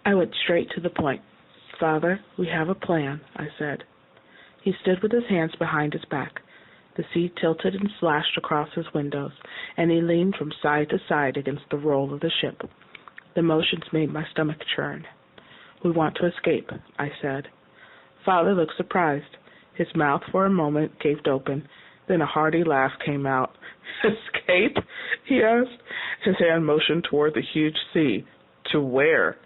I went straight to the point. "Father, we have a plan," I said. He stood with his hands behind his back. The sea tilted and slashed across his windows, and he leaned from side to side against the roll of the ship. The motions made my stomach churn. "We want to escape," I said. Father looked surprised. His mouth for a moment gaped open. Then a hearty laugh came out. "Escape?" he asked. His hand motioned toward the huge sea. "To where?"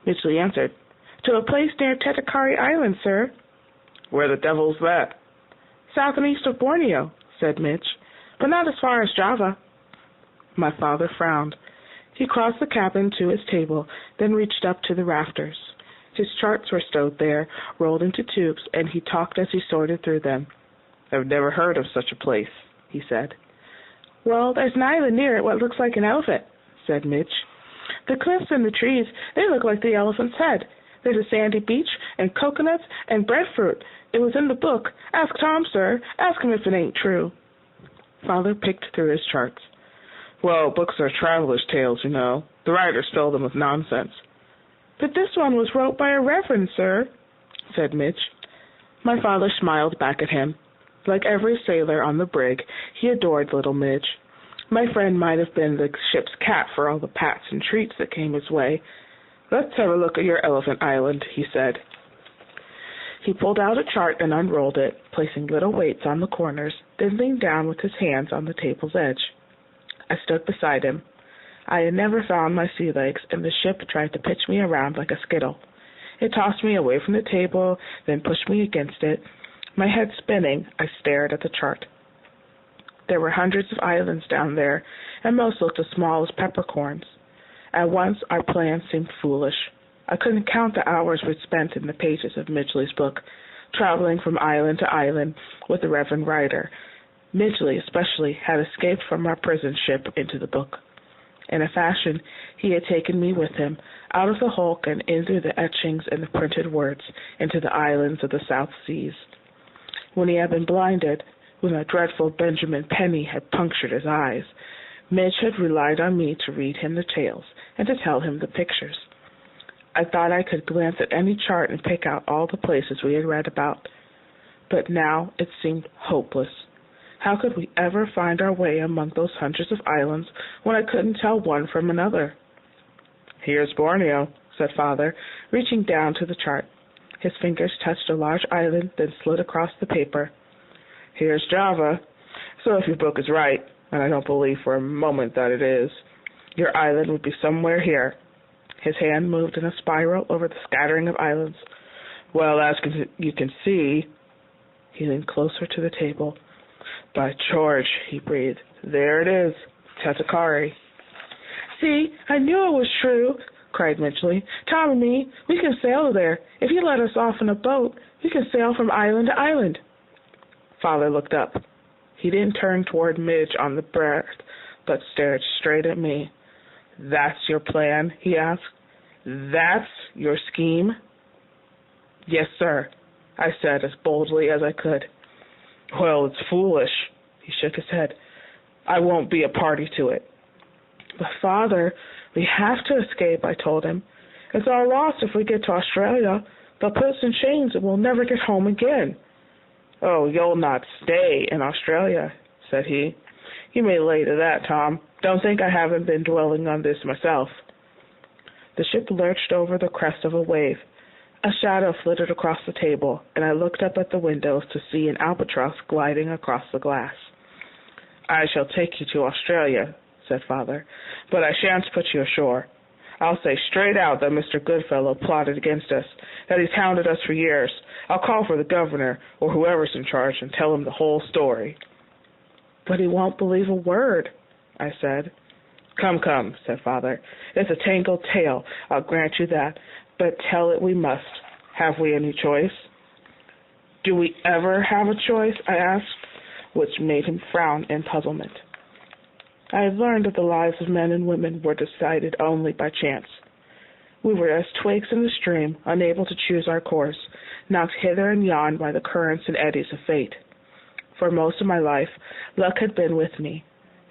Midgley answered. "To a place near Tetakari Island, sir." "Where the devil's that?" "South and east of Borneo," said Mitch, "but not as far as Java." My father frowned. He crossed the cabin to his table, then reached up to the rafters. His charts were stowed there, rolled into tubes, and he talked as he sorted through them. "I've never heard of such a place," he said. "Well, there's an island near it what looks like an elephant," said Mitch. "The cliffs and the trees, they look like the elephant's head. There's a sandy beach and coconuts and breadfruit. It was in the book. Ask Tom, sir. Ask him if it ain't true." Father picked through his charts. "Well, books are travelers' tales, you know. The writers fill them with nonsense." "But this one was wrote by a reverend, sir," said Mitch. My father smiled back at him. Like every sailor on the brig, he adored little Midge. My friend might have been the ship's cat for all the pats and treats that came his way. "Let's have a look at your elephant island," he said. He pulled out a chart and unrolled it, placing little weights on the corners, then leaned down with his hands on the table's edge. I stood beside him. I had never found my sea legs, and the ship tried to pitch me around like a skittle. It tossed me away from the table, then pushed me against it. My head spinning, I stared at the chart. There were hundreds of islands down there, and most looked as small as peppercorns. At once, our plan seemed foolish. I couldn't count the hours we'd spent in the pages of Midgley's book, traveling from island to island with the Reverend Writer. Midgley, especially, had escaped from our prison ship into the book. In a fashion, he had taken me with him, out of the hulk and in through the etchings and the printed words, into the islands of the South Seas. When he had been blinded, when a dreadful Benjamin Penny had punctured his eyes, Midge had relied on me to read him the tales and to tell him the pictures. I thought I could glance at any chart and pick out all the places we had read about. But now it seemed hopeless. How could we ever find our way among those hundreds of islands when I couldn't tell one from another? "Here's Borneo," said Father, reaching down to the chart. His fingers touched a large island, then slid across the paper. "Here's Java. So if your book is right, and I don't believe for a moment that it is, your island would be somewhere here." His hand moved in a spiral over the scattering of islands. "Well, as you can see," he leaned closer to the table. "By George," he breathed, "there it is, Tetakari." "See, I knew it was true," cried Midgley. "Tom and me, we can sail there. If you let us off in a boat, we can sail from island to island." Father looked up. He didn't turn toward Midge on the berth, but stared straight at me. "That's your plan?" he asked. "That's your scheme?" "Yes, sir," I said as boldly as I could. "Well, it's foolish." He shook his head. "I won't be a party to it." "But, Father, we have to escape," I told him. "It's all lost if we get to Australia. They'll put us in chains and we'll never get home again." "Oh, you'll not stay in Australia," said he. "You may lay to that, Tom. Don't think I haven't been dwelling on this myself." The ship lurched over the crest of a wave. A shadow flitted across the table, and I looked up at the windows to see an albatross gliding across the glass. "I shall take you to Australia," said Father, "but I shan't put you ashore. I'll say straight out that Mr. Goodfellow plotted against us, that he's hounded us for years. I'll call for the governor, or whoever's in charge, and tell him the whole story." "But he won't believe a word," I said. Come, said Father. "It's a tangled tale, I'll grant you that, but tell it we must. Have we any choice?" "Do we ever have a choice?" I asked, which made him frown in puzzlement. I had learned that the lives of men and women were decided only by chance. We were as twigs in the stream, unable to choose our course, knocked hither and yon by the currents and eddies of fate. For most of my life, luck had been with me.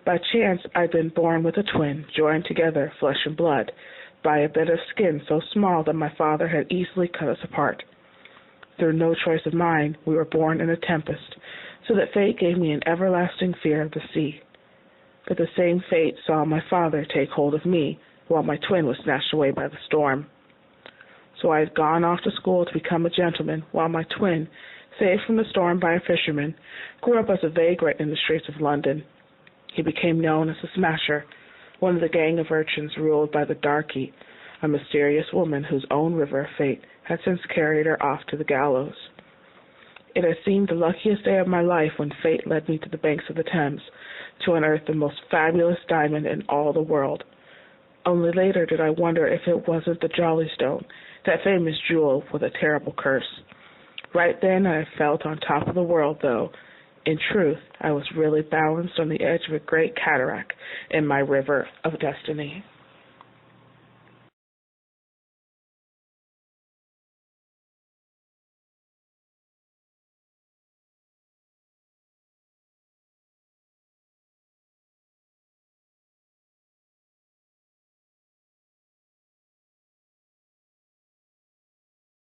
By chance, I'd been born with a twin, joined together, flesh and blood, by a bit of skin so small that my father had easily cut us apart. Through no choice of mine, we were born in a tempest, so that fate gave me an everlasting fear of the sea. But the same fate saw my father take hold of me, while my twin was snatched away by the storm. So I had gone off to school to become a gentleman, while my twin, saved from the storm by a fisherman, grew up as a vagrant in the streets of London. He became known as the Smasher, one of the gang of urchins ruled by the Darky, a mysterious woman whose own river of fate had since carried her off to the gallows. It had seemed the luckiest day of my life when fate led me to the banks of the Thames to unearth the most fabulous diamond in all the world. Only later did I wonder if it wasn't the Jolly Stone, that famous jewel with a terrible curse. Right then I felt on top of the world, though. In truth, I was really balanced on the edge of a great cataract in my river of destiny.